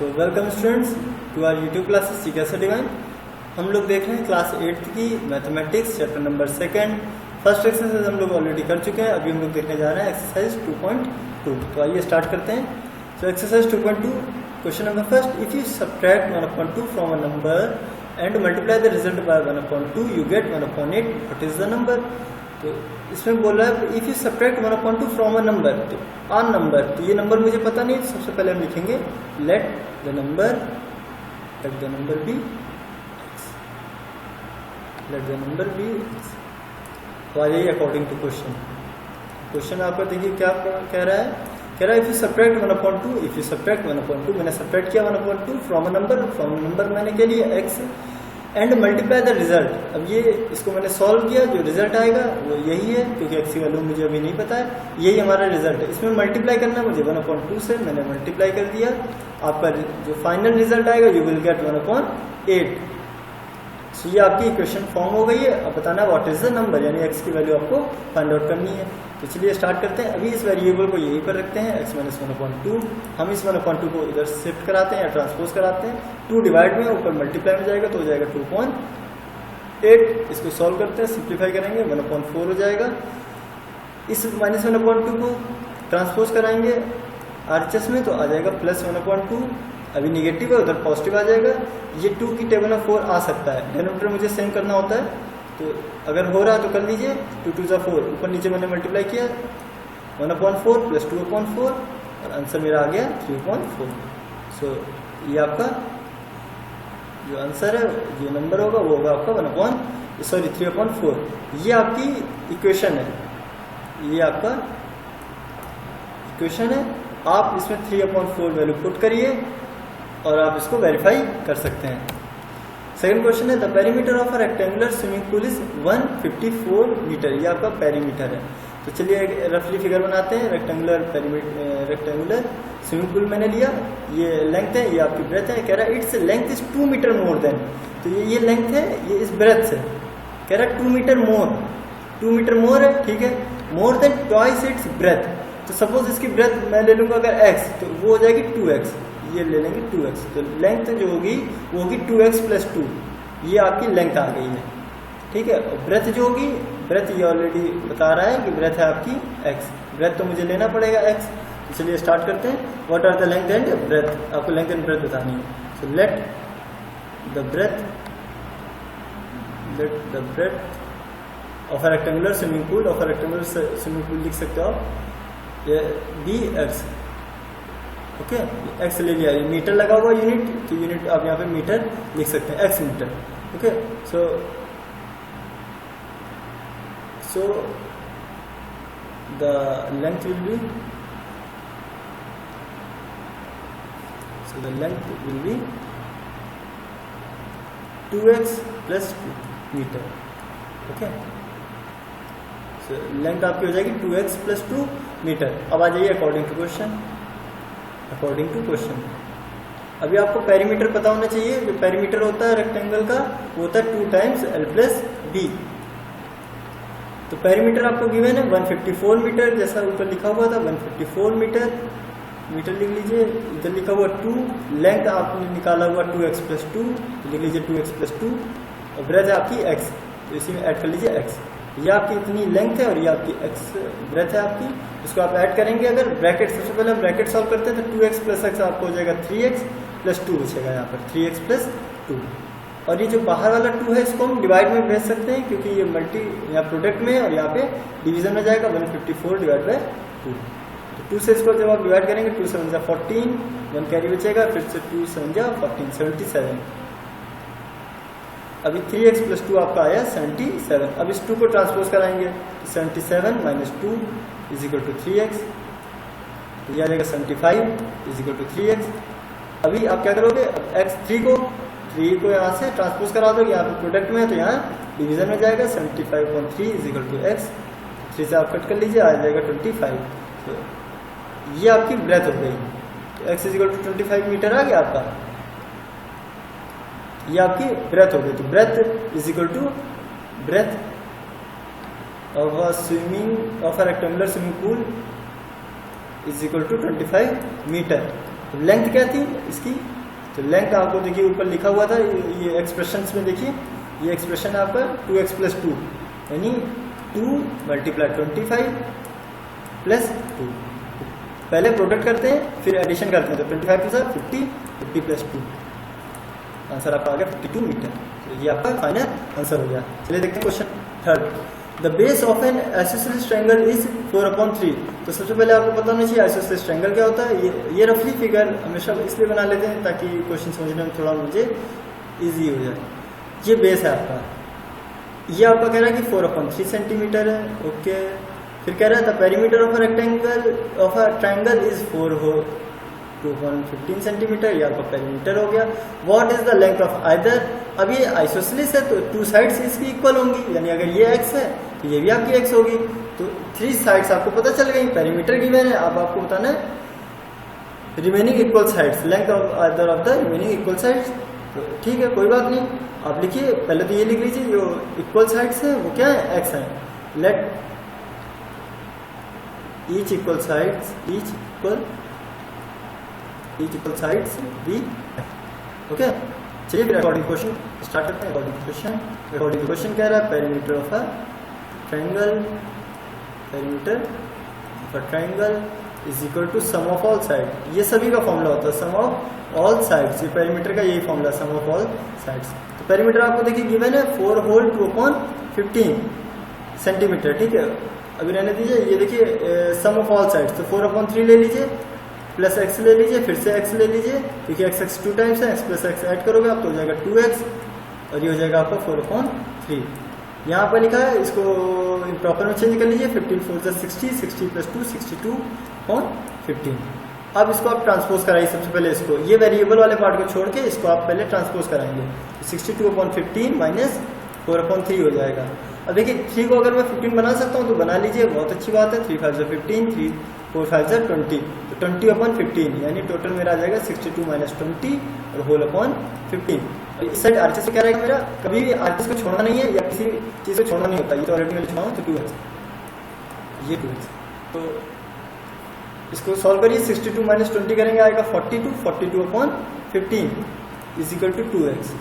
So welcome students to our YouTube classes GK Divine. हम लोग देख रहे हैं क्लास 8th की mathematics chapter number 2। First exercise हम लोग ऑलरेडी कर चुके हैं। अभी हम लोग देखने जा रहे हैं एक्सरसाइज 2.2। तो आइए स्टार्ट करते हैं। So exercise 2.2 question number first, if you subtract 1/2 from a number and multiply the result by 1/2 you get 1/8, what is the number. तो इसमें बोल रहा है if you subtract 1/2 from a number, तो ऑन नंबर, तो ये नंबर मुझे पता नहीं। सबसे पहले हम लिखेंगे let the number be x, let the number be x। तो आ जाइए अकॉर्डिंग टू क्वेश्चन आपका देखिए क्या कह रहा है। कह रहा है if you subtract 1/2, if you subtract 1/2, मैंने सब्ट्रैक्ट किया 1/2 फ्रॉम अ नंबर मैंने क्या लिया x, and multiply the result. अब ये इसको मैंने सॉल्व किया, जो रिजल्ट आएगा वो यही है, क्योंकि x की वैल्यू मुझे अभी नहीं पता है, यही हमारा रिजल्ट है। इसमें मल्टीप्लाई करना मुझे 1/2 से, मैंने मल्टीप्लाई कर दिया। आपका जो फाइनल रिजल्ट आएगा यू विल गेट 1/8। सो ये आपकी इक्वेशन फॉर्म हो गई है। अब बताना व्हाट इज द नंबर, यानी x की वैल्यू आपको फाइंड आउट करनी है। तो चलिए स्टार्ट करते हैं। अभी इस वेरिएबल को यहीं पर रखते हैं x - 1/2। हम इस 1/2 को इधर शिफ्ट कराते हैं या ट्रांसपोज कराते हैं। 2 डिवाइड में ऊपर मल्टीप्लाई में जाएगा तो हो जाएगा 2.8। इसको सॉल्व करते हैं, सिंप्लीफाई करेंगे 1/4 हो जाएगा। इस -1/2 को ट्रांसपोज कराएंगे RHS में तो आ जाएगा +1/2। अभी निगेटिव है उधर पॉजिटिव आ जाएगा। ये 2 की टेबल में 4 आ सकता है, डिनोमिनेटर मुझे सेम करना होता है। तो अगर हो रहा है तो कर लीजिए। 2 2 4, ऊपर नीचे मैंने मल्टीप्लाई किया 1/4 + 2/4 और आंसर मेरा आ गया 3/4। सो ये आपका जो आंसर है, जो नंबर होगा वो होगा आपका 3/4। ये आपकी इक्वेशन है, ये आपका इक्वेशन है। आप इसमें 3/4 वैल्यू पुट करिए और आप इसको वेरीफाई कर सकते हैं। सेकंड क्वेश्चन है the perimeter of a rectangular swimming pool is 154 metre. ये आपका पेरीमीटर है। तो चलिए एक रफली फिगर बनाते हैं। रेक्टेंगुलर स्विमिंग पूल मैंने लिया, ये लेंथ है, ये आपकी ब्रेथ है। कह रहा है its length is 2 metre more than, तो ये लेंथ है, ये इस ब्रेथ से। कह रहा है 2 मीटर मोर, 2 मीटर मोर है, ठीक है, more than twice its breath. तो सपोज इसकी ब्रेथ मैं ले लूंगा अगर x, तो वो हो जाएगी 2x, ये ले लेंगे 2x। तो लेंथ जो होगी वो होगी 2x + 2, ये आपकी लेंथ आ गई है, ठीक है। और ब्रेथ जो होगी, ब्रेथ ये ऑलरेडी बता रहा है कि ब्रेथ है आपकी x, ब्रेथ तो मुझे लेना पड़ेगा x। तो चलिए स्टार्ट करते हैं। What are the length and breadth, आपको लेंथ एंड ब्रेथ बतानी है। So let the breadth of a rectangular swimming pool, of a rectangular swimming pool लिख सकते हो आप, ये bx, ओके। x ले लिया, ये मीटर लगा हुआ यूनिट, तो यूनिट आप यहाँ पे मीटर लिख सकते हैं, x metre, okay. So the length will be, will be 2x + 2 metre, okay. सो लेंथ आपकी हो जाएगी 2x + 2 मीटर। अब आ जाइए अकॉर्डिंग टू क्वेश्चन। अभी आपको पेरीमीटर पता होना चाहिए। जो पेरीमीटर होता है रेक्टेंगल का वो होता है 2 × L + B। तो पेरीमीटर आपको गिवन है 154 मीटर, जैसा ऊपर लिखा हुआ था 154 मीटर लिख लीजिए। इधर लिखा हुआ 2, लेंथ आपने निकाला हुआ 2x + 2, लिख लीजिए 2x + 2, और ब्रेथ है आपकी x, तो इसी में ऐड कर लीजिए x। ये आपकी इतनी लेंथ है और ये आपकी x ब्रेथ है आपकी। इसको आप ऐड करेंगे अगर ब्रैकेट, सबसे पहले हम ब्रैकेट सॉल्व करते हैं, तो 2x + x आपको हो जाएगा 3x + 2 बचेगा यहाँ पर, 3x + 2। और ये जो बाहर वाला 2 है इसको हम डिवाइड में भेज सकते हैं, क्योंकि ये मल्टी यहाँ प्रोडक्ट में है और यहाँ पे डिवीजन में जाएगा 154 / 2। तो 2 से इसको जब आप डिवाइड करेंगे 2 × 7 = 14, 1 कैरी बचेगा, फिर से 2 × 7 = 14, 77। अभी 3x + 2 आपका आया 77। अब इस 2 को ट्रांसपोज कराएंगे, 77 - 2 = 3x, तो यह आ जाएगा 75 = 3x। अभी आप क्या करोगे, x 3 को यहाँ से ट्रांसपोज करा दो, यहाँ पे प्रोडक्ट में है तो यहाँ डिवीजन में जाएगा, 75/3 = x। 3 से आप कट कर लीजिए, आ जाएगा 25। तो ये आपकी ब्रेथ हो गई, तो x = 25 मीटर आ गया आपका, ये आपकी ब्रेथ हो गई। तो breadth of a rectangular swimming pool = 25 metre. तो लेंथ क्या थी इसकी, तो लेंथ आपको देखिए ऊपर लिखा हुआ था, ये एक्सप्रेशंस में देखिए, ये एक्सप्रेशन आपका 2x + 2 यानी 2 × 25 + 2। पहले प्रोडक्ट करते हैं फिर एडिशन करते हैं, तो 25 के साथ 50, 50 + 2, आंसर आपका आ गया 52 मीटर। तो ये आपका फाइनल आंसर हो गया। चलिए देखते हैं question third. The base of N isosceles triangle is 4/3। तो सबसे पहले आपको पता होना चाहिए आइसोसेलेस ट्रायंगल क्या होता है। ये रफली फिगर हमेशा इसलिए बना लेते हैं ताकि क्वेश्चन समझने में थोड़ा मुझे ईजी हो जाए। ये बेस है आपका, ये आपका कह रहा है कि 4/3 सेंटीमीटर है। ओके, फिर कह रहा है the perimeter of a triangle is 4/15 centimetre, ये आपका पेरीमीटर हो गया। What is the length of either. अब ये आइसोसेलेस है तो 2 साइड्स इसकी इक्वल होंगी, यानी अगर ये x है तो ये भी आपकी x होगी। तो 3 साइड्स आपको पता चल गई, पेरीमीटर गिवन है। अब आपको बताना है remaining equal sides, length of either of the remaining equal sides. तो ठीक है, कोई बात नहीं, आप लिखिए। पहले तो ये लिख लीजिए जो इक्वल साइड्स है वो क्या है, x है। Let each equal sides be. Okay, चलिए फिर अकॉर्डिंग क्वेश्चन स्टार्ट करते हैं। अकॉर्डिंग क्वेश्चन कह रहा है perimeter of a triangle is equal to sum of all side. ये सभी का फॉर्मूला होता है, सम ऑफ ऑल साइड्स। ये पेरीमीटर का यही formula, sum of all sides. तो पेरीमीटर आपको देखिए गिवन है 4 होल 2/15 सेंटीमीटर। ठीक है, अभी रहने दीजिए। ये देखिए सम ऑफ ऑल साइड्स, तो 4/3 ले लीजिए प्लस x ले लीजिए, फिर से x ले लीजिए क्योंकि x 2 टाइम्स है, x + x ऐड करोगे आप तो हो जाएगा 2x और ये हो जाएगा आपका 4/3। यहाँ पर लिखा है, इसको प्रॉपर में चेंज कर लीजिए। 15 4 60, 60 + 2 62/15। अब इसको आप ट्रांसपोज कराइए। सबसे पहले इसको, ये वेरिएबल वाले पार्ट को छोड़ के इसको आप पहले ट्रांसपोज कराएंगे। 62/15 - 4/3 हो जाएगा। अब देखिए 3 को अगर मैं 15 बना सकता हूँ तो बना लीजिए, बहुत अच्छी बात है। 3 5 15, 3 4 5 20, तो 20/15 यानी टोटल मेरा आ जाएगा 62 - 20 और होल अपॉन 15। इस साइड आरएचएस क्या रहेगा मेरा, कभी भी आरएचएस को छोड़ना नहीं है या किसी चीज़ को छोड़ना नहीं होता। ये तो ऑलरेडी मैं लिखा हूँ, तो 2x, ये 2x। तो इसको सॉल्व करिए। 62 - 20 करेंगे, आएगा 42, 42/15 इज इक्वल टू 2x।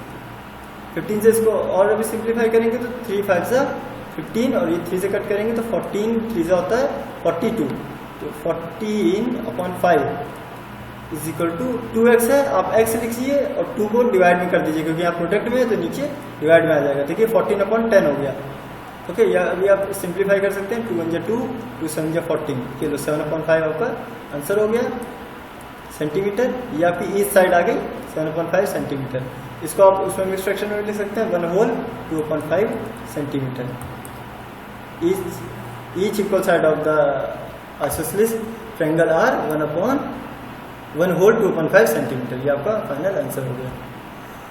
15 से इसको और अभी सिंप्लीफाई करेंगे तो 3 5 15 और ये 3 से कट करेंगे तो 14 3 से होता है 42। तो 14/5 इज इक्वल टू 2x है। आप x लिखिए और 2 को डिवाइड में कर दीजिए क्योंकि यहाँ प्रोडक्ट में है तो नीचे डिवाइड में आ जाएगा। देखिए 14/10 हो गया। ओके, या अभी आप सिंप्लीफाई कर सकते हैं। 2 1 2, 2 7 14, चलो 7/5 आपका आंसर हो गया सेंटीमीटर। ये आपकी ईच साइड आ गई 7/5 सेंटीमीटर। इसको आप उसमें मिक्स फ्रैक्शन में लिख सकते हैं 1 whole 2/5 centimetre. Each equal side of the isosceles triangle are 1 whole 2/5 centimetre. ये आपका फाइनल आंसर हो गया।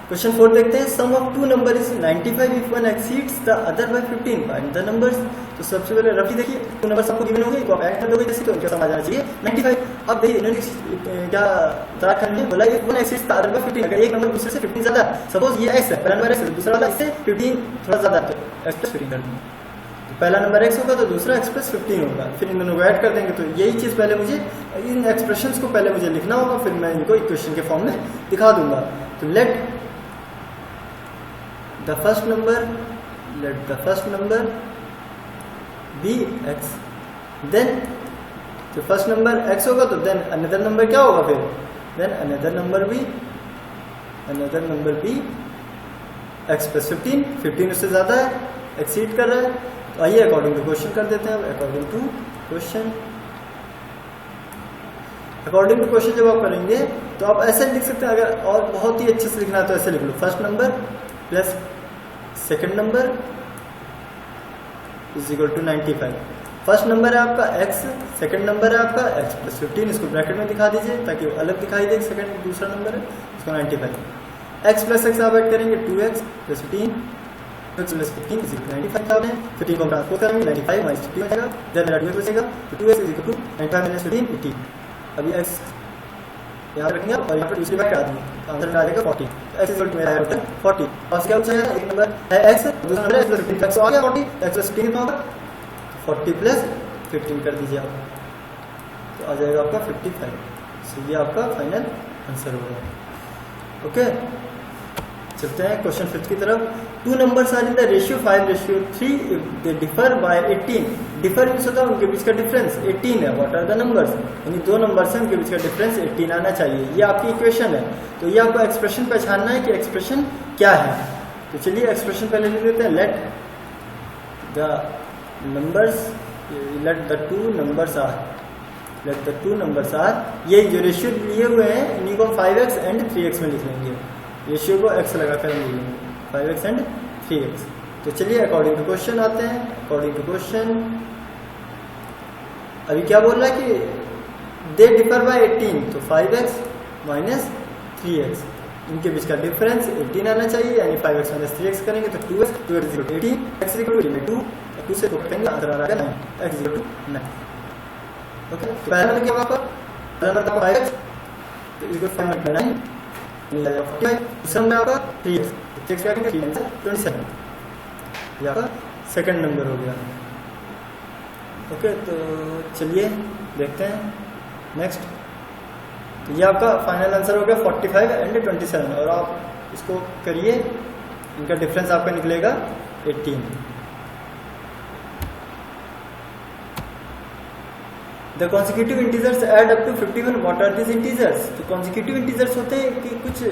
क्वेश्चन 4 देखते हैं। Sum of 2 number is 95 if one exceeds the other by 15, find the numbers. तो सबसे पहले रफली देखिए 2 नंबर्स आपको गिवन होंगे, आप ऐड कर दोगे जैसे, तो उनका सम आ जाना चाहिए 95। अब देखिए इन्होंने क्या उत्तराखंड में बोला, if one exceeds the other by 15, अगर एक नंबर दूसरे से 15 ज्यादा, सपोज ये x है, पहला नंबर x है, दूसरा वाला इससे 15 थोड़ा ज्यादा, तो x + 15 कर देंगे। तो पहला नंबर x होगा तो दूसरा x + 15 होगा, फिर इन दोनों को ऐड कर देंगे। तो यही चीज पहले मुझे, इन एक्सप्रेशंस को पहले मुझे लिखना होगा, फिर मैं इनको इक्वेशन के फॉर्म में दिखा दूंगा। तो let the first number be x, then जो फर्स्ट नंबर x होगा तो देन अनदर नंबर क्या होगा, फिर देन अनदर नंबर भी x + 15 उससे ज्यादा है, एक्सीड कर रहा है। तो आइए अकॉर्डिंग टू क्वेश्चन कर देते हैं। अकॉर्डिंग टू क्वेश्चन जब आप करेंगे तो आप ऐसे लिख सकते हैं, अगर और बहुत ही अच्छे से लिखना है तो ऐसे लिख लो, first number plus second number is equal to 95। First number है आपका x, सेकंड नंबर है आपका x + 15, इसको ब्रैकेट में दिखा दीजिए ताकि वो अलग दिखाई दे। सेकंड दूसरा नंबर है, इसको 95। x + x आप ऐड करेंगे 2x + 15, x + 15 is equal to 95 आते हैं। 15 को ट्रांसपोज करेंगे 95 - 15 हो जाएगा, देन मेरा 2x बचेगा, तो 2x इज इक्वल टू 95 - 15 80। अभी x यहाँ रखेंगे और यहाँ पर दूसरी बार डाल देंगे, आंसर आ जाएगा 40। x इक्वल टू मेरा है 40, और क्या बचा है, एक नंबर है x, दूसरा नंबर है x + 15, x आ गया 40, x + 15 कितना होगा 40 + 15 कर दीजिए आप, तो आ जाएगा आपका 55। ये आपका फाइनल आंसर होगा। ओके, चलते हैं क्वेश्चन 5 की तरफ। Two numbers are in the ratio 5:3 if they differ by 18। Differ means होता है उनके बीच का डिफरेंस 18 है। व्हाट आर द नंबर्स, यानी दो नंबर्स हैं उनके बीच का डिफरेंस 18 आना चाहिए। ये आपकी इक्वेशन है, तो ये आपको एक्सप्रेशन पहचानना है कि एक्सप्रेशन क्या है। तो चलिए एक्सप्रेशन पहले लिख देते हैं। Let the two numbers are, ये जो रेशियो लिए हुए हैं इन्हीं को 5x एंड 3x में लिख लेंगे। रेशियो को x लगाकर हम लिख लेंगे 5x एंड 3x। तो चलिए अकॉर्डिंग टू क्वेश्चन आते हैं। अकॉर्डिंग टू क्वेश्चन अभी क्या बोल रहा है कि दे डिफर बाय 18, तो 5x माइनस 3x इनके बीच का डिफरेंस 18 आना चाहिए, यानी 5x माइनस 3x करेंगे तो 2x 18, x इक्वल टू 2 से करेंगे आंसर आ रहा है 9, x इक्वल टू 9। ओके, तो पहला नंबर क्या होगा आपका, पहला नंबर आपका 5x तो इक्वल टू 5 9, दूसरा नंबर आपका 3x, 3x क्या करेंगे 3 आंसर 27, ये आपका सेकंड नंबर हो गया। ओके, तो चलिए देखते हैं नेक्स्ट। तो ये आपका फाइनल आंसर हो गया 45 एंड 27, और आप इसको करिए, इनका डिफरेंस आपका निकलेगा 18। The consecutive integers add up to 51, what are this integers. तो कॉन्सिक्यूटिव इंटीजर्स होते हैं कि कुछ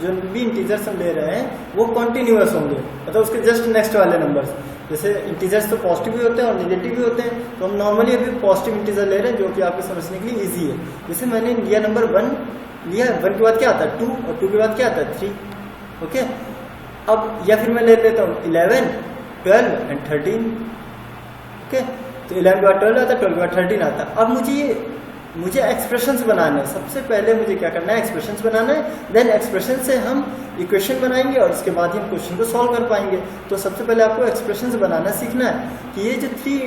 जो भी इंटीजर्स हम ले रहे हैं वो कॉन्टिन्यूअस होंगे, मतलब उसके जस्ट नेक्स्ट वाले नंबर्स। जैसे इंटीजर्स तो पॉजिटिव भी होते हैं और नेगेटिव भी होते हैं, तो हम नॉर्मली अभी पॉजिटिव इंटीजर ले रहे हैं जो कि आपको समझने के लिए इजी है। जैसे मैंने लिया नंबर 1 लिया, 1 के बाद क्या आता है 2, और 2 के बाद क्या आता है 3। ओके, अब या फिर मैं ले लेता हूँ 11, 12 एंड 13। ओके, तो 11 के बाद 12 आता है, 12 के बाद 13 आता है। अब मुझे एक्सप्रेशंस बनाना है। सबसे पहले मुझे क्या करना है, एक्सप्रेशंस बनाना है, देन एक्सप्रेशन से हम इक्वेशन बनाएंगे और उसके बाद ही हम क्वेश्चन को सॉल्व कर पाएंगे। तो सबसे पहले आपको एक्सप्रेशंस बनाना सीखना है कि ये जो 3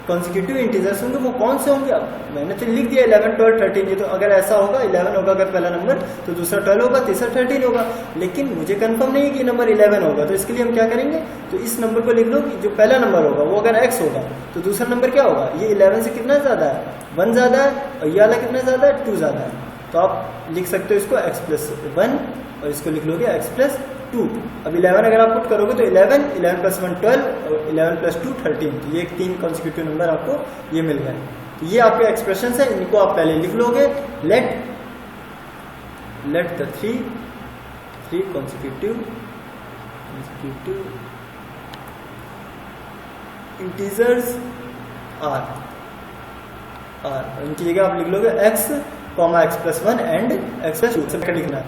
कॉन्सिक्यूटिव इंटीजर्स होंगे वो कौन से होंगे। अब मैंने तो लिख दिया 11, 12, 13, ये तो अगर ऐसा होगा 11 होगा अगर पहला नंबर, तो दूसरा 12 होगा, तीसरा 13 होगा, लेकिन मुझे कंफर्म नहीं है कि नंबर 11 होगा। तो इसके लिए हम क्या करेंगे, तो इस नंबर को लिख लो कि जो पहला नंबर होगा वो अगर x होगा तो दूसरा नंबर क्या होगा, ये 11 से कितना ज़्यादा है, 1 ज़्यादा है, और ये वाला कितना ज़्यादा है, 2 ज़्यादा है। तो आप लिख सकते हो इसको x+1 और इसको लिख लोगे x+2। अब 11 अगर आप पुट करोगे तो 11, 11 + 1 12 और 11 + 2 13। तो ये 3 कॉन्सिक्यूटिव नंबर आपको ये मिल गए। तो ये आपके एक्सप्रेशन है, इनको आप पहले लिख लोगे। Let the 3 consecutive integers are, इनकी जगह आप लिख लोगे x, x+1 एंड x+2 से लिखना है।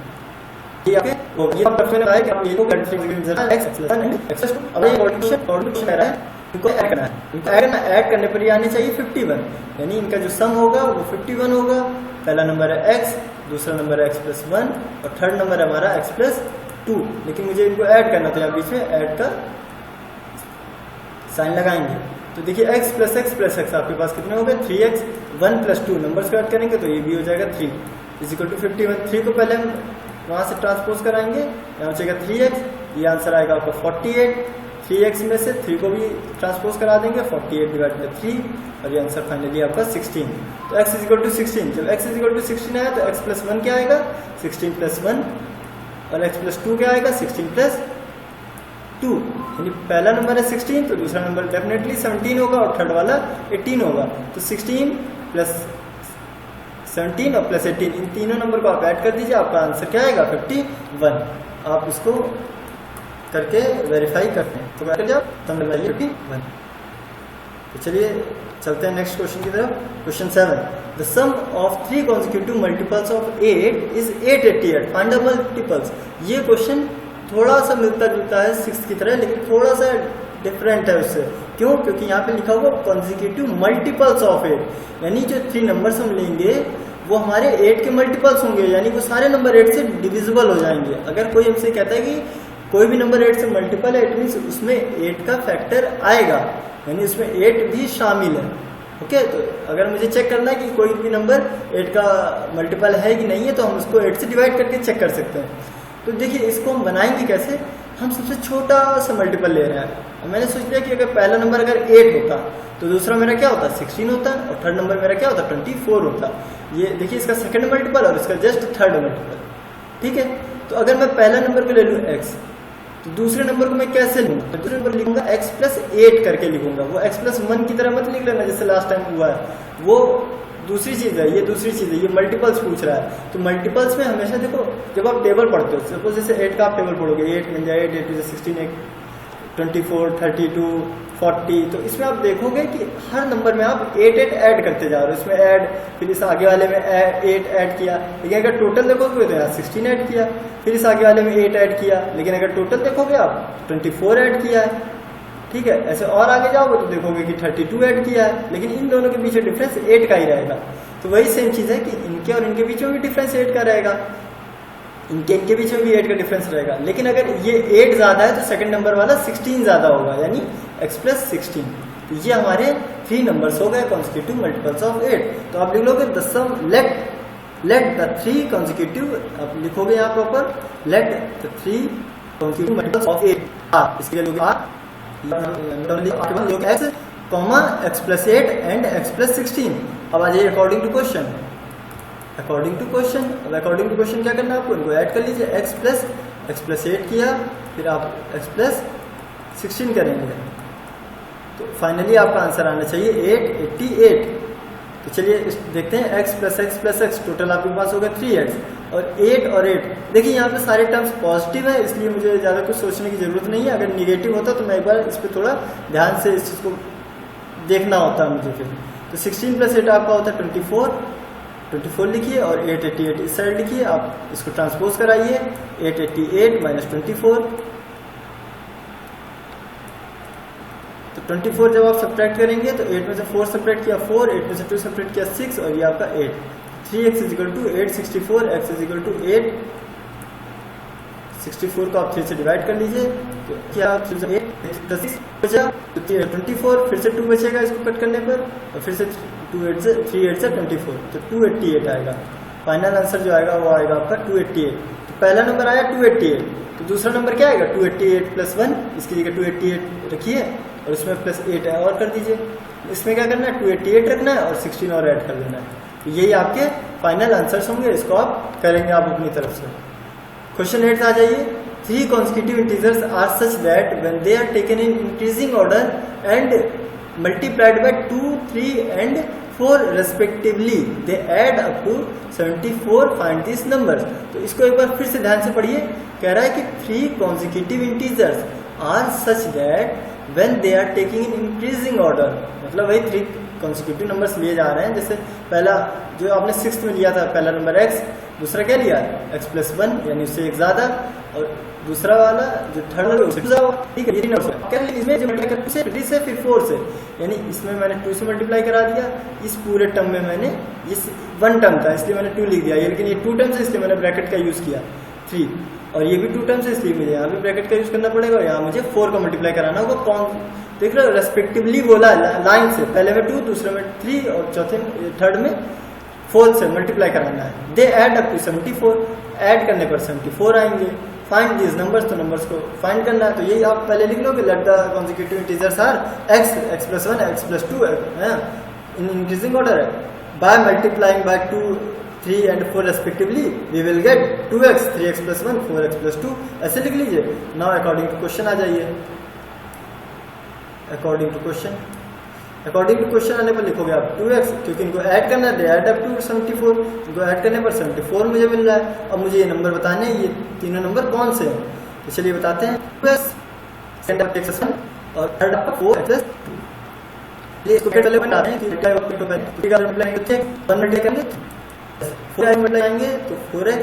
ये आपके ये आप में आया कि आप ये को x+1 एंड x+2। अब ये कॉन्ट्रीब्यूशन कह रहा है, इनको ऐड करना है। इनको ऐड करने पर ये आने चाहिए 51, यानी इनका जो सम होगा वो 51 होगा। पहला नंबर है x, दूसरा नंबर है x+1 और थर्ड नंबर है हमारा x+2। लेकिन मुझे इनको ऐड करना था, यहाँ बीच में ऐड का साइन लगाएंगे। तो देखिए x + x आपके पास कितने हो गए 3x, 1 + 2 नंबर्स को ऐड करेंगे तो ये भी हो जाएगा 3 = 51। 3 को पहले हम वहाँ से ट्रांसपोज कराएंगे, यहाँ हो जाएगा 3x, ये आंसर आएगा आपका 48। 3x में से 3 को भी ट्रांसपोज करा देंगे, 48/3, और ये आंसर फाइनली आपका 16। तो x = 16, जब x = 16 आया तो x+1 क्या आएगा 16 + 1, और x+2 क्या आएगा 16 + 2। यानी पहला नंबर है 16 तो दूसरा नंबर डेफिनेटली 17 होगा और थर्ड वाला 18 होगा। तो 16 + 17 और +18 इन तीनों नंबर को आप ऐड कर दीजिए, आपका आंसर क्या आएगा 51। आप इसको करके वेरीफाई करते हैं तो कर जाओ तब नंबर 51। तो चलिए चलते हैं नेक्स्ट क्वेश्चन की तरफ। Question 7, the sum of 3 consecutive multiples of 8 is 888, find the multiples. ये क्वेश्चन थोड़ा सा मिलता जुलता है 6 की तरह, लेकिन थोड़ा सा डिफरेंट है उससे। क्यों? क्योंकि यहाँ पे लिखा हुआ कॉन्सिक्यूटिव मल्टीपल्स ऑफ 8, यानी जो 3 नंबर्स हम लेंगे वो हमारे 8 के मल्टीपल्स होंगे, यानी वो सारे नंबर 8 से डिविजिबल हो जाएंगे। अगर कोई हमसे कहता है कि कोई भी नंबर 8 से मल्टीपल है, इट मीन्स उसमें 8 का फैक्टर आएगा, यानी उसमें 8 भी शामिल है। ओके, तो अगर मुझे चेक करना है कि कोई भी नंबर 8 का मल्टीपल है कि नहीं है, तो हम उसको 8 से डिवाइड करके चेक कर सकते हैं। तो देखिए इसको हम बनाएंगे कैसे, हम सबसे छोटा सा मल्टीपल ले रहे हैं। मैंने सोच लिया कि अगर पहला नंबर अगर 8 होता तो दूसरा मेरा क्या होता 16 होता और थर्ड नंबर मेरा क्या होता 24 होता। ये देखिए इसका सेकंड मल्टीपल और इसका जस्ट थर्ड मल्टीपल, ठीक है। तो अगर मैं पहला नंबर को ले लूँ x, तो दूसरे नंबर को मैं कैसे लूँगा, तो दूसरे नंबर लिखूंगा x प्लस 8 करके लिखूंगा। वो x प्लस 1 की तरह मत लिख लेना जैसे लास्ट टाइम हुआ है, वो दूसरी चीज़ है, ये दूसरी चीज़ है, ये मल्टीपल्स पूछ रहा है। तो मल्टीपल्स में हमेशा देखो जब आप टेबल पढ़ते हो, सपोज जैसे 8 का आप टेबल पढ़ोगे, 8 बन जाए 8 8 16 24 32 40, तो इसमें आप देखोगे कि हर नंबर में आप 8 8 ऐड करते जा रहे हो। इसमें ऐड, फिर इस आगे वाले में 8 ऐड किया, लेकिन अगर टोटल देखोगे तो यहाँ 16 ऐड किया, फिर इस आगे वाले में 8 ऐड किया, लेकिन अगर टोटल देखोगे आप 24 ऐड किया है, ठीक है। ऐसे और आगे जाओगे तो देखोगे कि 32 ऐड किया है, लेकिन इन दोनों के बीच डिफरेंस 8 का ही रहेगा। तो वही सेम चीज़ है कि इनके और इनके बीच में भी डिफरेंस 8 का रहेगा, इनके बीच में भी 8 का डिफरेंस रहेगा। लेकिन अगर ये 8 ज़्यादा है तो सेकंड नंबर वाला 16 ज़्यादा होगा, यानी x प्लस 16। तो ये हमारे 3 नंबर्स हो गए कॉन्सिक्यूटिव मल्टीपल्स ऑफ 8। तो आप लिख लोगे the sum let the 3 consecutive, आप लिखोगे यहाँ proper let the 3 consecutive multiples of 8। इसके लिए लोगे x comma x plus 8 and x plus 16। अब आ जाइए according to question. According to question, अब अकॉर्डिंग टू क्वेश्चन क्या करना है आपको, इनको ऐड कर लीजिए। x प्लस 8 किया, फिर आप x प्लस 16 करेंगे, तो फाइनली आपका आंसर आना चाहिए 888। तो चलिए देखते हैं x प्लस x, टोटल आपके पास होगा 3x और 8 और 8। देखिए यहाँ पे सारे टर्म्स पॉजिटिव है, इसलिए मुझे ज़्यादा कुछ सोचने की जरूरत नहीं है। अगर निगेटिव होता तो मैं एक बार इस पर थोड़ा ध्यान से इस चीज़ को देखना होता मुझे फिर। तो 16 प्लस 8 आपका होता है 24 लिखिए और 888 इस साइड लिखिए। आप इसको ट्रांसपोज कराइए, 888 माइनस 24। तो 24 जब आप सब्ट्रैक्ट करेंगे तो 8 में से 4 सब्ट्रैक्ट किया 4, 8 में से 2 सब्ट्रैक्ट किया 6 और ये आपका 8। 3x is equal to 864, x is equal to 864 को आप 3 से डिवाइड कर लीजिए, तो क्या 8 बचा, तो 24, फिर से 2 बचेगा इसको कट करने पर, और फिर से 3 8 से 24, तो 288 आएगा। फाइनल आंसर जो आएगा वो आएगा आपका 288। तो पहला नंबर आया 288, तो दूसरा नंबर क्या आएगा 288 प्लस 1, इसकी जगह 288 रखिए और इसमें प्लस 8 और कर दीजिए। इसमें क्या करना है 288 रखना है और 16 और ऐड कर देना है। तो यही आपके फाइनल आंसर्स होंगे, इसको आप करेंगे आप अपनी तरफ से। क्वेश्चन 8 आ जाइए। 3 consecutive integers are such that when they are taken in increasing order and multiplied by 2, 3 and 4 respectively, they add up to 74. Find these numbers. तो इसको एक बार फिर से ध्यान से पढ़िए। कह रहा है कि 3 consecutive integers are such that when they are taking in increasing order, मतलब वही 3 consecutive numbers लिए जा रहे हैं। जैसे पहला जो आपने 6th में लिया था पहला नंबर x, दूसरा क्या लिया x प्लस 1 यानी उससे एक ज्यादा, और दूसरा वाला जो थर्ड है उससे ज्यादा, ठीक है। इसमें जो मल्टीप्लाई करते हैं 3 से फिर 4 से, यानी इसमें मैंने 2 से मल्टीप्लाई करा दिया। इस पूरे टर्म में मैंने इस 1 टर्म था इसलिए मैंने 2 लिख दिया, लेकिन ये 2 टर्म्स है इसलिए मैंने ब्रैकेट का यूज किया 3, और ये भी 2 टर्म्स है इसलिए मुझे यहाँ भी ब्रैकेट का यूज करना पड़ेगा और यहाँ मुझे 4 का मल्टीप्लाई कराना होगा। कौन देख रहे हो, रेस्पेक्टिवली बोला लाइन से, पहले में 2, दूसरे में 3 और थर्ड में 4 से मल्टीप्लाई कराना है। They add up to 74, add करने पर 74 आएंगे। फाइंड दिस नंबर्स, तो नंबर्स को फाइंड करना है। तो यही आप पहले लिख लोगे, let the consecutive integers are x plus 1 x plus 2 in increasing order है। By multiplying by 2, 3 and 4 respectively we will get 2x, 3x plus 1, 4x plus 2, ऐसे लिख लीजिए। नाउ अकॉर्डिंग टू क्वेश्चन आ जाइए। अकॉर्डिंग टू क्वेश्चन आने पर लिखोगे आप 2x, क्योंकि इनको ऐड करना है, ऐड अप टू 74, इनको ऐड करने पर 74 मुझे मिल रहा है। अब मुझे ये नंबर बताने हैं, ये तीनों नंबर कौन से हैं, तो चलिए बताते हैं। 2x और थर्ड आपका 4x प्लस 2, इसको पहले बताते हैं कि क्या मल्टीप्लाई करेंगे 4 मल्टीप्लाई तो 4x,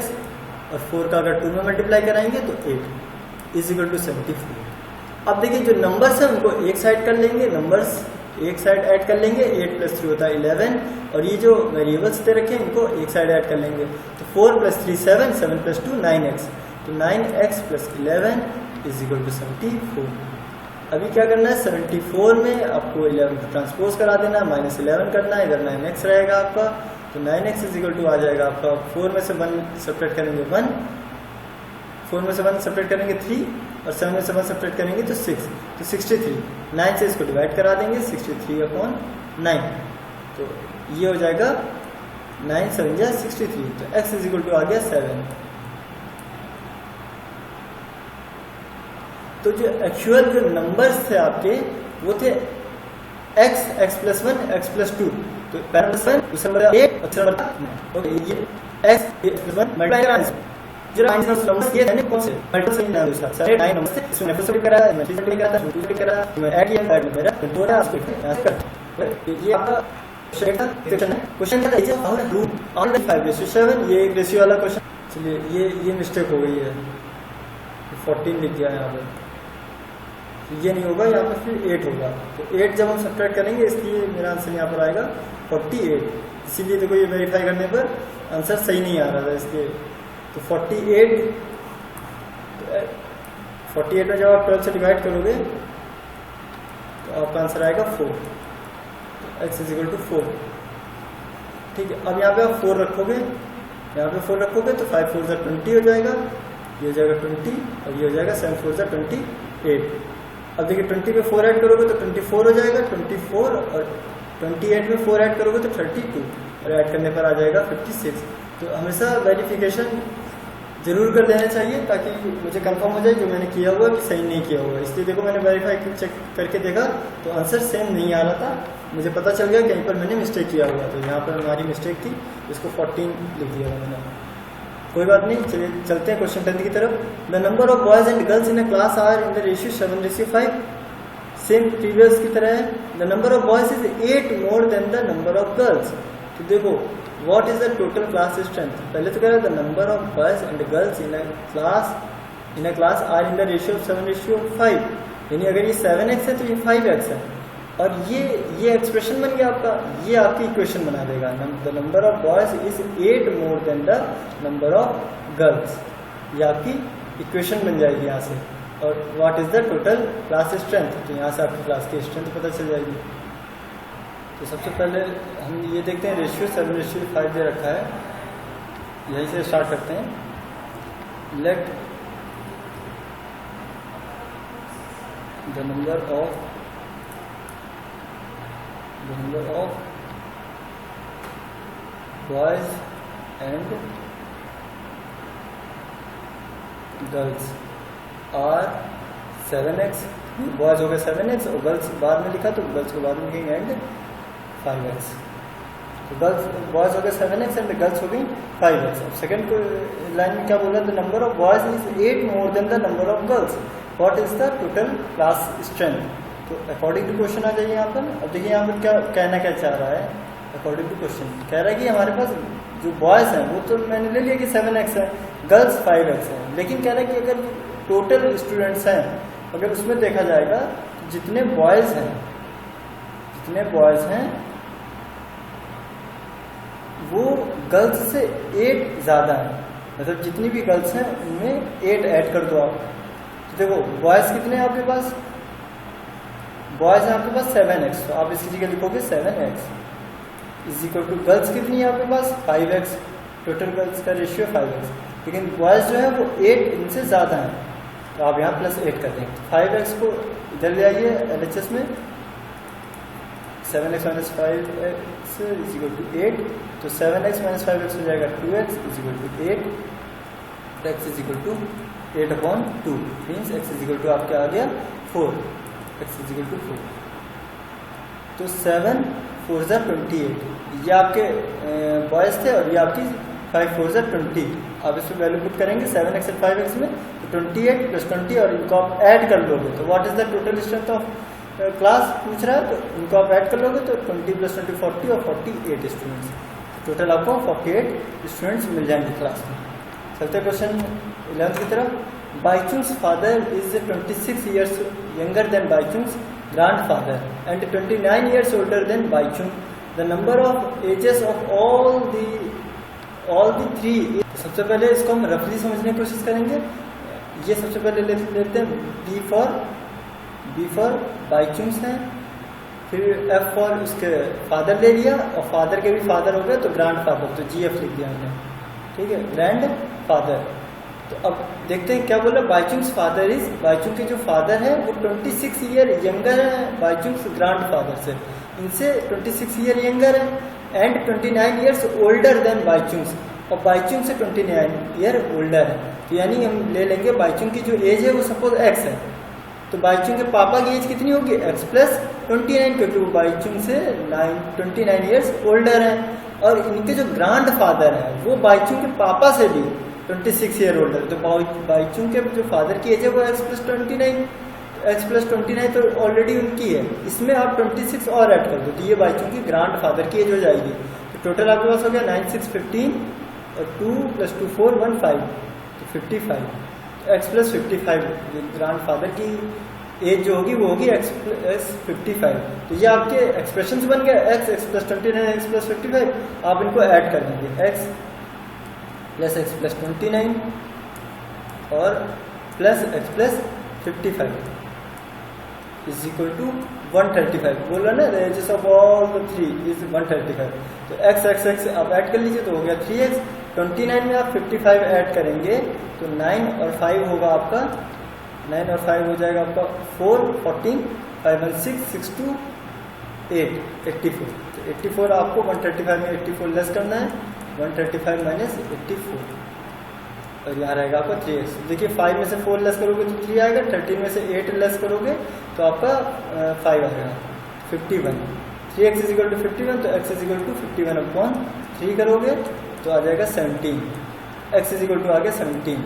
और 4 का अगर 2 में मल्टीप्लाई कराएंगे तो 8 इज इक्वल टू 74। अब देखिए जो नंबर्स हैं उनको एक साइड कर लेंगे, नंबर्स एक साइड ऐड कर लेंगे, 8 प्लस 3 होता है 11, और ये जो वेरिएबल्स दे रखे हैं इनको एक साइड ऐड कर लेंगे। तो 4 प्लस 3 7, 7 प्लस 2 9x, तो 9x plus 11 is equal to 74। अभी क्या करना है 74 में आपको 11 को ट्रांसपोज करा देना है, माइनस 11 करना है, इधर 9x रहेगा आपका, तो 9x इज इक्वल टू आ जाएगा आपका 4 में से 1 सब्ट्रैक्ट करेंगे 1, 4 में से 1 सेपरेट करेंगे 3 और 7 में से 1 सेपरेट करेंगे तो 6, तो 63। 9 से इसको डिवाइड करा देंगे 63/9, तो ये हो जाएगा 9 7 जा 63, तो x इज इक्वल टू आ गया 7। तो जो एक्चुअल जो नंबर्स थे आपके वो थे x, x+1, x+2, तो पहला नंबर दूसरा नंबर 8 और तीसरा नंबर 9। ये x +1 मल्टीप्लाई करा जरा माइनस नंबर्स ये है कौन से मल्टीपल से ना दूसरा सारे 9 नंबर्स थे, इसमें नेफर से करा है, मैं 3 से करा था, 2 से करा, मैं ऐड किया ऐड मेरा पूरा एस्पेक्ट है। ये आपका क्वेश्चन है। क्वेश्चन क्या था, how to root on the 5:7, ये एक रेशियो वाला क्वेश्चन। चलिए ये मिस्टेक हो गई है, 14 लिख दिया यहाँ पे, ये नहीं होगा, यहाँ पर फिर 8 होगा। तो 8 जब हम सब्ट्रैक्ट करेंगे इसलिए मेरा आंसर यहाँ पर आएगा 48। इसीलिए देखो ये वेरीफाई करने पर आंसर सही नहीं आ रहा था इसलिए। तो 48 में जब आप 12 से डिवाइड करोगे तो आपका आंसर आएगा 4, x इज इक्वल टू 4। ठीक है, अब यहाँ पे आप 4 रखोगे, यहाँ पे 4 रखोगे तो 5 4 20 हो जाएगा, ये हो जाएगा 20 और ये हो जाएगा 7 4 28। अब देखिए 20 में 4 ऐड करोगे तो 24 हो जाएगा, 24 और 28 में 4 ऐड करोगे तो 32 और ऐड करने पर आ जाएगा 56। तो हमेशा वेरिफिकेशन जरूर कर देना चाहिए ताकि मुझे कंफर्म हो जाए जो मैंने किया हुआ कि सही नहीं किया हुआ। इसलिए देखो मैंने वेरीफाई चेक करके देखा तो आंसर सेम नहीं आ रहा था, मुझे पता चल गया कहीं पर मैंने मिस्टेक किया हुआ। तो यहाँ पर हमारी मिस्टेक थी, इसको 14 लिख दिया मैंने। कोई बात नहीं, चलिए चलते हैं क्वेश्चन 10 की तरफ। The number of boys and girls in a class are in the ratio 7:5, same previous की तरह है। The number of boys is 8 more than the number of girls. तो देखो what is the total class strength, पहले तो कह रहा है the number of boys and girls in a class are in the ratio 7:5, यानी अगर ये 7x है तो ये 5x है। और ये एक्सप्रेशन बन गया आपका, ये आपकी इक्वेशन बना देगा। The number of boys is 8 more than the number of girls, ये आपकी इक्वेशन बन जाएगी यहाँ से। और what is the total class strength, तो यहाँ से आपकी क्लास की स्ट्रेंथ पता चल जाएगी। तो सबसे पहले हम ये देखते हैं रेशियो 7:5 दे रखा है, यहीं से स्टार्ट करते हैं। Let the number of boys and girls are 7x, boys हो गए 7x और गर्ल्स बाद में लिखा तो गर्ल्स को बाद में लिखेंगे एंड 5x। तो गर्ल्स बॉयज हो गए 7x एंड गर्ल्स हो गई 5x। अब सेकंड लाइन में क्या बोल रहा है, the number of boys is 8 more than the number of girls, what is the total class strength. तो अकॉर्डिंग टू क्वेश्चन आ जाइए यहाँ पर। अब देखिए यहाँ पर क्या कहना क्या चाह रहा है, अकॉर्डिंग टू क्वेश्चन कह रहा है कि हमारे पास जो बॉयज हैं वो तो मैंने ले लिया कि 7x है, गर्ल्स 5x है, लेकिन कह रहा है कि अगर टोटल स्टूडेंट्स हैं अगर उसमें देखा जाएगा तो जितने बॉयज हैं वो गर्ल्स से 8 ज़्यादा है, मतलब जितनी भी गर्ल्स हैं उनमें 8 ऐड कर दो आप। तो देखो बॉयज कितने हैं आपके पास, बॉयज हैं आपके पास 7x, तो आप इसकी जगह लिखोगे 7x is equal to girls कितनी है आपके पास 5x, टोटल गर्ल्स का रेशियो 5x, लेकिन बॉयज जो है वो 8 इनसे ज़्यादा हैं, तो आप यहाँ +8 कर देंगे। 5x को इधर ले आइए LHS में, 7x - 5x is equal to 8, तो 7x - 5x हो जाएगा 2x is equal to 8, x is equal to 8/2 means x is equal to आपके आ गया 4, x इज इक्वल टू 4। तो 7 4 28, ये आपके बॉयज थे और ये आपकी 5 4 20। आप इसमें वैल्यू पुट करेंगे 7x और 5x में, तो 28 + 20 और इनको आप ऐड कर लोगे तो what is the total strength of class पूछ रहा है, तो इनको आप ऐड कर लोगे तो 20 + 20 40 और 48 स्टूडेंट्स, टोटल आपको 48 स्टूडेंट्स मिल जाएंगे क्लास में। चलते क्वेश्चन 11 की तरफ। Bhaichung's father is 26 years younger than Bhaichung's grandfather and 29 years older than Bhaichung. The number of ages of all the three। सबसे पहले इसको हम रफली समझने की कोशिश करेंगे। ये सबसे पहले लेते हैं बी फॉर बाइचुंग्स हैं, फिर एफ फॉर उसके फादर ले लिया और फादर के भी फादर हो गए तो ग्रैंड फादर, तो GF लिख दिया हमने, ठीक है, ग्रैंड फादर। तो अब देखते हैं क्या बोला, बाईचुंग्स फादर इज, बाईचुंग के जो फादर है वो 26 ईयर यंगर है बाईचुंग्स ग्रैंड फादर से, इनसे 26 ईयर यंगर है एंड 29 ईयर्स ओल्डर देन बाईचुंग्स, और बाईचुंग से 29 ईयर ओल्डर है। तो यानी हम ले लेंगे बाईचुंग की जो एज है वो सपोज x है, तो बाईचुंग के पापा की एज कितनी होगी x प्लस 29, क्योंकि वो बाईचुंग से 29 ईयर्स ओल्डर है, और इनके जो ग्रैंड फादर है वो बाईचुंग के पापा से भी 26 ईयर ओल्डर, तो बाईचुंग के जो फादर की एज है वो x प्लस 29, x प्लस 29 तो ऑलरेडी उनकी है, इसमें आप 26 और ऐड कर दो तो ये बाईचुंग की ग्रैंड फादर की एज हो जाएगी। तो टोटल आपके पास हो गया 9 6 15 और 2 + 2 4 1 5, तो 55, x प्लस 55 ये ग्रैंड फादर की एज जो होगी वो होगी x प्लस 55। तो ये आपके एक्सप्रेशंस बन गए, x प्लस 29 x प्लस 55, आप इनको ऐड कर देंगे, x प्लस 29 और plus x plus 55 is equal to 135, बोला ना, the ages of all the three is 135, तो x आप ऐड कर लीजिए तो हो गया 3x, 29 में आप 55 ऐड करेंगे तो 9 और 5 होगा आपका, 9 और 5 हो जाएगा आपका 4 14 5 1 6 6 2 8 84, तो 84 आपको 135 में 84 लेस करना है, 135 माइनस 84 और यहाँ रहेगा आपका 3x। देखिए 5 में से 4 लेस करोगे तो 3 आएगा, 13 में से 8 लेस करोगे तो आपका 5 आएगा 51, 3x इज इक्वल टू 51, तो x इज इक्वल टू 51/3 करोगे तो आ जाएगा 17, x इज इक्वल टू आ गया 17।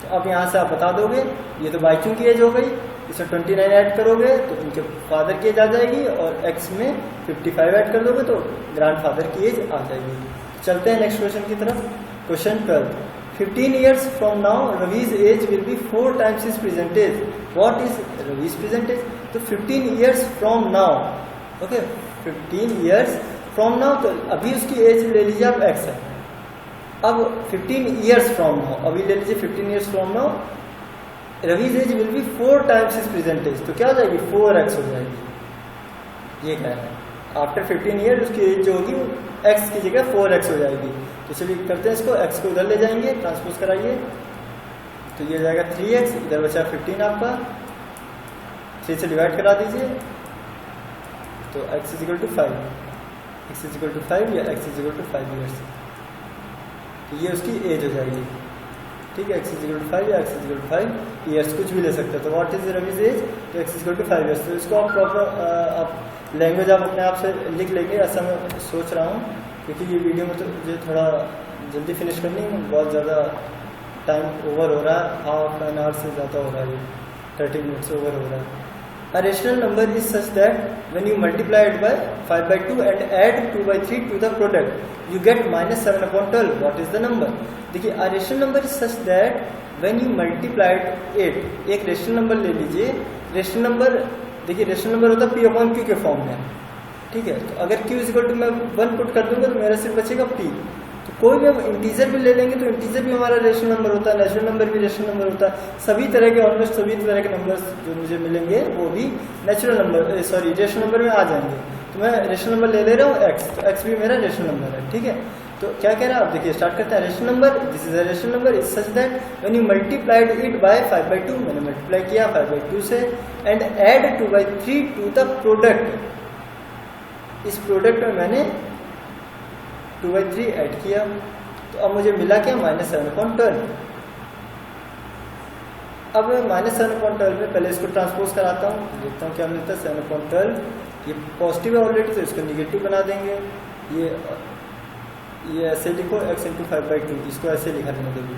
तो अब यहाँ से आप बता दोगे, ये तो बाईचुंग की एज हो गई, इसमें 29 ऐड करोगे तो इनके फादर की एज आ जाएगी, और x में 55 ऐड कर दोगे तो ग्रैंड फादर की एज आ जाएगी। चलते हैं नेक्स्ट क्वेश्चन की तरफ। Question 12, 15 years from now Ravi's age will be 4 times his present age. What is Ravi's present age? तो 15 years from now, okay, 15 years from now, तो अभी उसकी एज ले लीजिए आप x है, अब 15 years from now, अभी ले लीजिए 15 years from now, Ravi's age will be 4 times his present age, तो क्या हो जाएगी 4x हो जाएगी, ये कह रहे हैं। आफ्टर 15 ईयर उसकी एज जो होगी x की जगह 4x हो जाएगी। तो चलिए करते हैं इसको, x को उधर ले जाएंगे, ट्रांसपोज कराइए, तो ये जाएगा 3x, इधर बचा 15 आपका, 3 से डिवाइड करा दीजिए तो x is equal to 5, x is equal to 5 या x is equal to 5 years, तो ये उसकी एज हो जाएगी, ठीक है, x इज इक्वल टू 5 या x is equal to 5 years, कुछ भी ले सकते हो। तो व्हाट इज रवीज एज, तो x is equal to 5 years. तो इसको आप प्रॉपर आप लैंग्वेज आप अपने आप से लिख लेंगे, ऐसा मैं सोच रहा हूँ, क्योंकि ये वीडियो में तो मुझे थोड़ा जल्दी फिनिश करनी है, बहुत ज़्यादा टाइम ओवर हो रहा है, हाफ एन आवर से ज़्यादा हो रहा है, 30 मिनट्स ओवर हो रहा है। A rational number is such that when you multiply it by 5/2 and add 2/3 to the product, you get -7/12. What is the number? देखिए, a rational number is such that when you multiply it, एक rational number ले लीजिए, rational number देखिए, rational number होता है P/Q के form में, ठीक है। तो अगर Q इक्वल टू मैं 1 पुट कर दूंगा तो मेरा सिर्फ बचेगा P। तो कोई भी हम इंटीजर भी ले लेंगे तो इंटीजर भी हमारा रेशनल नंबर होता है, नेचुरल नंबर भी रेशनल नंबर होता है, सभी तरह के ऑलमोस्ट सभी तरह के नंबर्स जो मुझे मिलेंगे वो भी natural number sorry rational number में आ जाएंगे। तो मैं रेशनल नंबर ले रहा हूँ x, तो x भी मेरा रेशनल नंबर है, ठीक है। तो क्या कह रहा है आप देखिए, स्टार्ट करते हैं। Rational number, this is a rational number is such that when you multiplied it by 5/2, मैंने मल्टीप्लाई किया 5/2 से, and add 2/3 to the product, इस प्रोडक्ट में मैंने 2/3 ऐड किया, तो अब मुझे मिला क्या -7/12। अब -7/12 में पहले इसको ट्रांसपोज कराता हूँ, देखता हूँ क्या मिलता है। 7/12 ये पॉजिटिव है ऑलरेडी, तो इसको निगेटिव बना देंगे। ये ऐसे लिखो x × 5/2, इसको ऐसे लिखा रहने देंगे।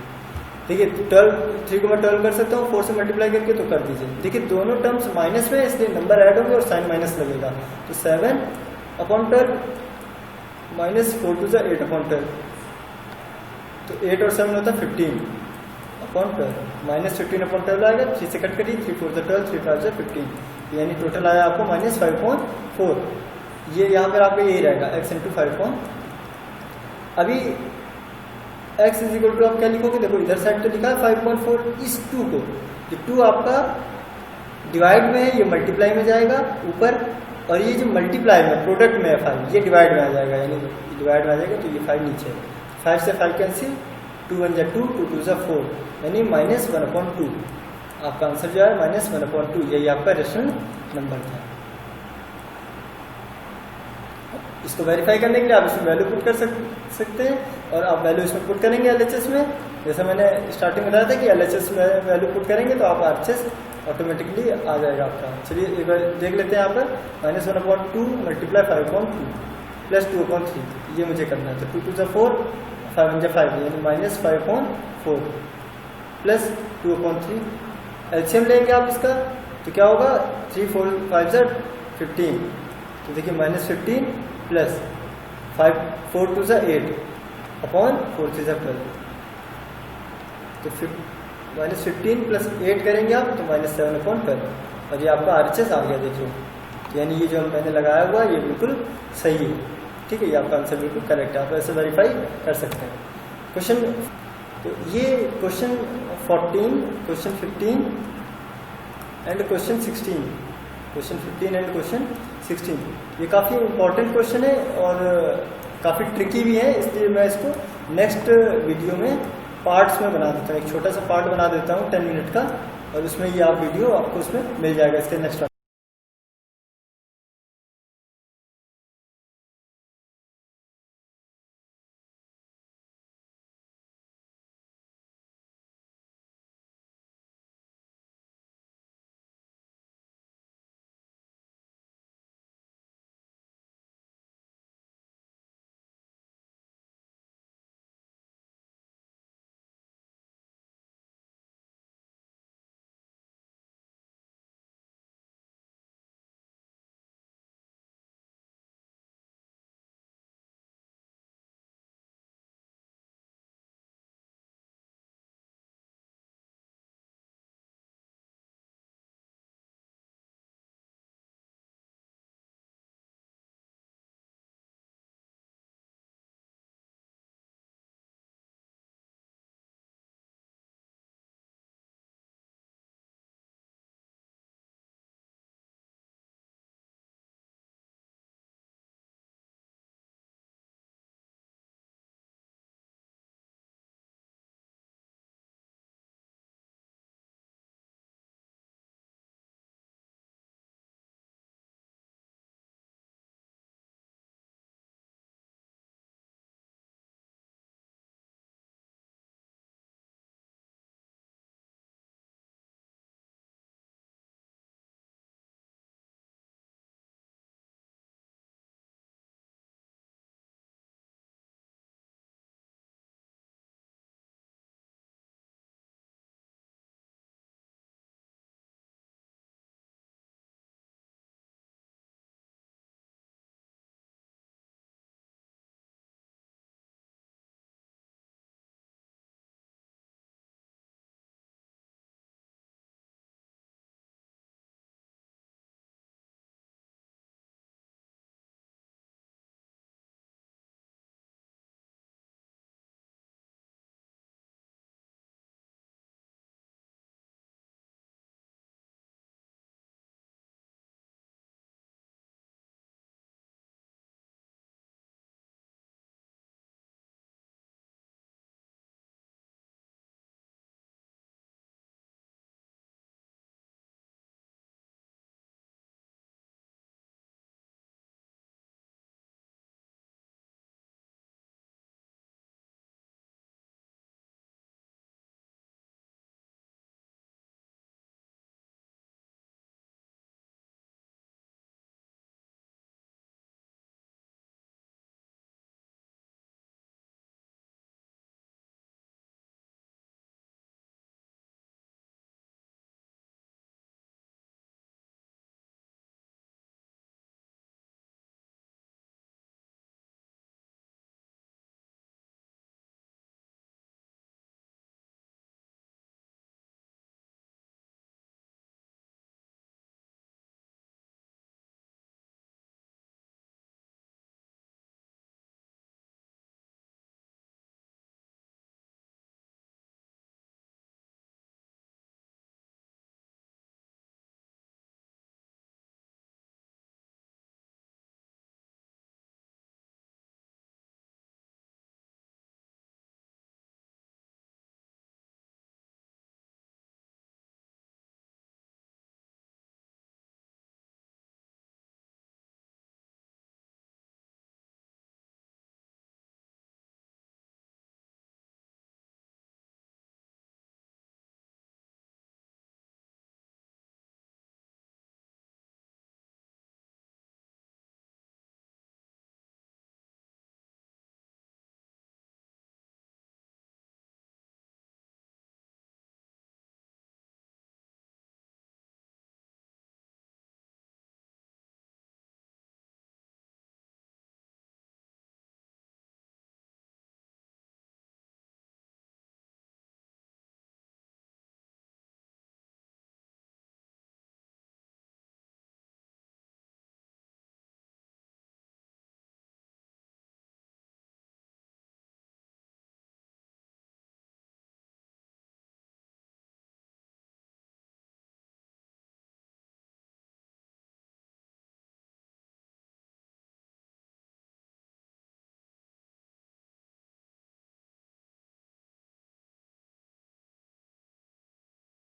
देखिए 3 को मैं 12 कर सकता हूँ 4 से मल्टीप्लाई करके, तो कर दीजिए। देखिए दोनों टर्म्स माइनस में, इसलिए नंबर ऐड होंगे और साइन माइनस लगेगा। तो 7/12 -4 to 8/12, तो 8 और 7 होता है 15/12, -15/12 आएगा। 3 से कट करिए, 3 4 12, 3 5 15, यानी टोटल आया आपको -5.4। ये यहाँ पर आपका यही रहेगा x × 5. अभी x इज इक्वल टू आप क्या लिखोगे, देखो इधर साइड तो लिखा है 5.4, इस 2 को, ये 2 आपका डिवाइड में है, ये मल्टीप्लाई में जाएगा ऊपर, और ये जो मल्टीप्लाई में प्रोडक्ट में है 5, ये डिवाइड में आ जाएगा, यानी डिवाइड में आ जाएगा, तो ये 5 नीचे है। 5 से 5 कैंसिल, 2 1 जा 2, 2 2 जा 4, यानी -1/2। आपका आंसर जो है -1/2, यही आपका रेशनल नंबर था। इसको वेरीफाई करने के लिए आप इसमें वैल्यू पुट कर सकते हैं, और आप वैल्यू इसमें पुट करेंगे LHS में। जैसे मैंने स्टार्टिंग में बताया था कि LHS में वैल्यू पुट करेंगे तो आप RHS ऑटोमेटिकली आ जाएगा आपका। चलिए एक बार देख लेते हैं यहाँ पर, -1/2 × 5/2 प्लस 2/3, ये मुझे करना है। तो 2 2 जा 4, 5 1 जा 5, यानी -5/4 प्लस 2/3। LCM लेंगे आप इसका तो क्या होगा, 3 4 5 जा 15, तो देखिए -15 प्लस 5 4 2 जा 8 अपॉन 4 3 जा 12, तो -15 प्लस 8 करेंगे आप तो -7/12, और ये आपका RHS आ गया। देखिए यानी ये जो मैंने लगाया हुआ ये बिल्कुल सही है, ठीक है, ये आपका आंसर बिल्कुल करेक्ट है। आप ऐसे वेरीफाई कर सकते हैं। क्वेश्चन, तो ये question 14, question 15 and question 16, question 15 and question 16, ये काफ़ी इंपॉर्टेंट क्वेश्चन है और काफ़ी ट्रिकी भी है, इसलिए मैं इसको नेक्स्ट वीडियो में पार्ट्स में बना देता हूँ। एक छोटा सा पार्ट बना देता हूँ 10 मिनट का, और उसमें ये आप वीडियो आपको उसमें मिल जाएगा इसके नेक्स्ट